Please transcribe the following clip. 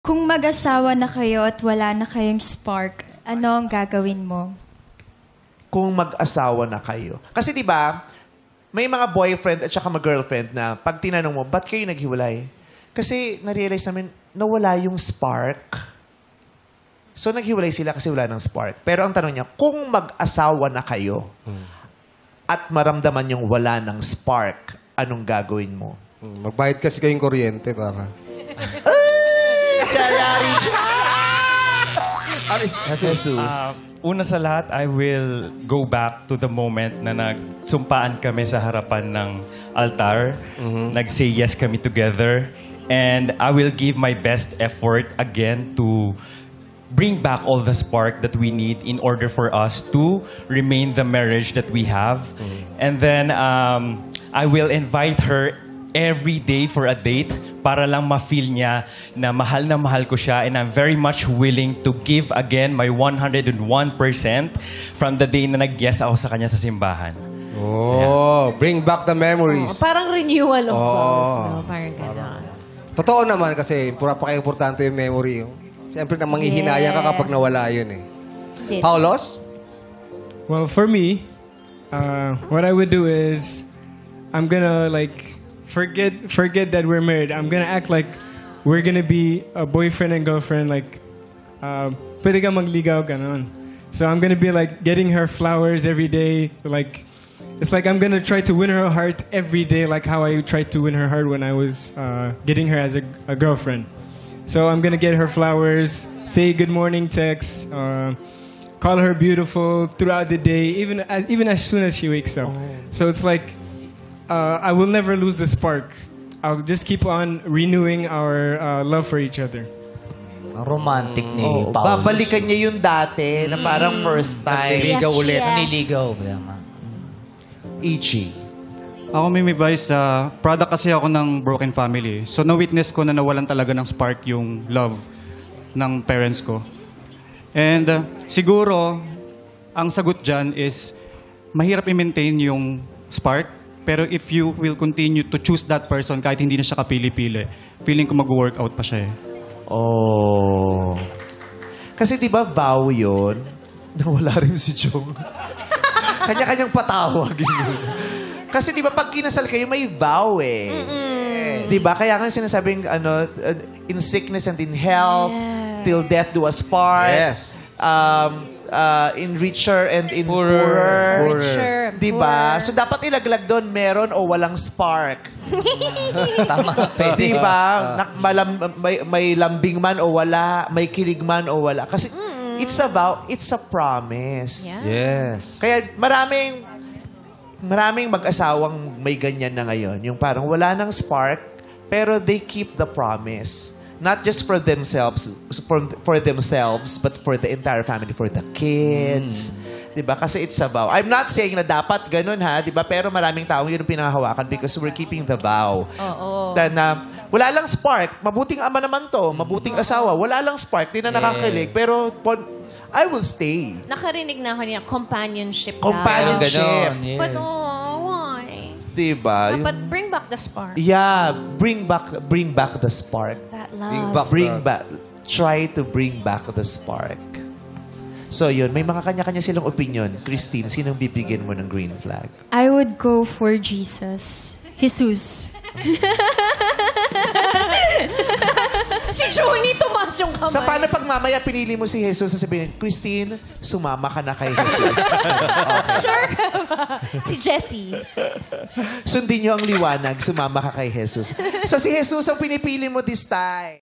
Kung mag-asawa na kayo at wala na kayong spark, ano ang gagawin mo? Kung mag-asawa na kayo. Kasi di ba, may mga boyfriend at saka mga girlfriend na pag tinanong mo, ba't kayo naghiwalay? Kasi na-realize namin, nawala yung spark. So naghiwalay sila kasi wala ng spark. Pero ang tanong niya, kung mag-asawa na kayo at maramdaman yung wala ng spark, anong gagawin mo? Magbayad kasi kayong kuryente para... Jesus. Una sa lahat, I will go back to the moment na nagsumpaan kami sa harapan ng altar. Nag-say yes kami together. And I will give my best effort again to bring back all the spark that we need in order for us to remain the marriage that we have. And then I will invite her every day for a date para lang ma-feel niya na mahal ko siya, and I'm very much willing to give again my 101% from the day na nag-yes ako sa kanya sa simbahan. Oh, bring back the memories. Parang renewal of vows, no? Parang gano'n. Totoo naman kasi napaka-importante yung memory. Siyempre, na manghihinayang ka kapag nawala yun eh. Paulos? Well, for me, what I would do is I'm gonna forget that we're married. I'm gonna act like we're gonna be a boyfriend and girlfriend. Like, pwede ka magligaw, ganon. So I'm gonna be like getting her flowers every day. Like, it's like I'm gonna try to win her heart every day, like how I tried to win her heart when I was getting her as a girlfriend. So I'm gonna get her flowers, say good morning text, call her beautiful throughout the day, even as soon as she wakes up. So it's like, I will never lose the spark. I'll just keep on renewing our love for each other. Ang romantic ni Paul. Babalikan niya yung dati na parang first time. Niligaw ulit. Niligaw. Ichi. Ako may advice sa product kasi ako ng broken family. So na-witness ko na nawalan talaga ng spark yung love ng parents ko. And siguro, ang sagot dyan is mahirap i-maintain yung spark. Pero if you will continue to choose that person kahit hindi na siya kapili-pili, feeling ko mag-workout pa siya eh. Oh. Kasi di ba vow yun? Nawala rin si Jong. Kanya-kanyang patawag yun. Kasi di ba pag kinasal kayo, may vow eh. Di ba? Kaya nga sinasabing, in sickness and in health, till death do us part. Yes. In richer and in poorer. Richer, diba? So, dapat ilaglag doon, meron o walang spark. Tama. Pwede. Diba? May lambing man o wala, may kilig man o wala. Kasi it's a vow, it's a promise. Yeah. Yes. Kaya maraming mag-asawang may ganyan na ngayon. Yung parang wala ng spark, pero they keep the promise. Not just for themselves, for themselves, but for the entire family, for the kids. Diba? Kasi it's a vow. I'm not saying na dapat ganun ha, diba? Pero maraming taong yun ang pinahawakan because we're keeping the vow. Na wala lang spark, mabuting ama naman to, mabuting asawa, wala lang spark, di na nakakilig, pero I will stay. Nakarinig na ako niya, companionship. Companionship. But why? Diba? But bring back the spark. Yeah, bring back the spark. That love. Try to bring back the spark. So yun, may mga kanya-kanya silang opinion. Christine, sinong bibigyan mo ng green flag? I would go for Jesus. Jesus. Si Johnny, tumas yung kamay. Sa paano pag mamaya pinili mo si Jesus, sasabihin, Christine, sumama ka na kay Jesus. Sure ka ba? Si Jessie. Sundin niyo ang liwanag, sumama ka kay Jesus. So si Jesus ang pinipili mo this time.